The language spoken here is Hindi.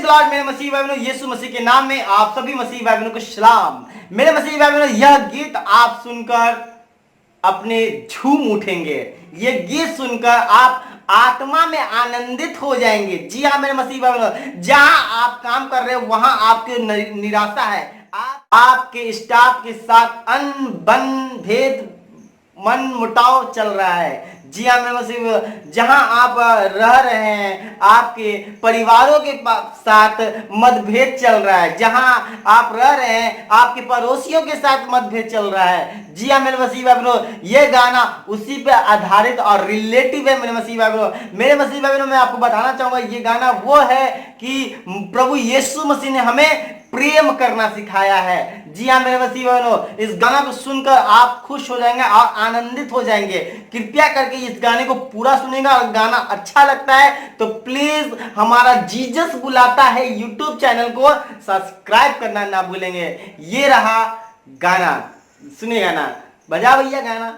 लॉर्ड। मेरे मसीह भाई बहनों, यीशु मसीह के नाम में आप सभी मसीह भाई बहनों को सलाम। मेरे मसीह भाई बहनों, यह गीत आप सुनकर अपने झूम उठेंगे। ये गीत सुनकर आप आत्मा में आनंदित हो जाएंगे। जी हाँ मेरे मसीह भाई बहनों, जहां आप काम कर रहे हो वहां आपके निराशा है, आपके स्टाफ के साथ अनबन भेद मन मुटाव चल रहा है। जी हाँ मेरे मसीह, जहां आप रह रहे हैं आपके परिवारों के साथ मतभेद चल रहा है, जहां आप रह रहे हैं आपके पड़ोसियों के साथ मतभेद चल रहा है। जी हाँ मेरे मसीह भाई बहनों, ये गाना उसी पे आधारित और रिलेटिव है मेरे मसीह भाई बहनों। मेरे मसीह भाई बहनों, मैं आपको बताना चाहूंगा ये गाना वो है कि प्रभु यीशु मसीह ने हमें प्रेम करना सिखाया है। जी हाँ मेरे मसीह बहनों, इस गाना को सुनकर आप खुश हो जाएंगे और आनंदित हो जाएंगे। कृपया करके इस गाने को पूरा सुनेगा, और गाना अच्छा लगता है तो प्लीज हमारा जीसस बुलाता है यूट्यूब चैनल को सब्सक्राइब करना ना भूलेंगे। ये रहा गाना, सुनिए गाना, बजा भैया गाना।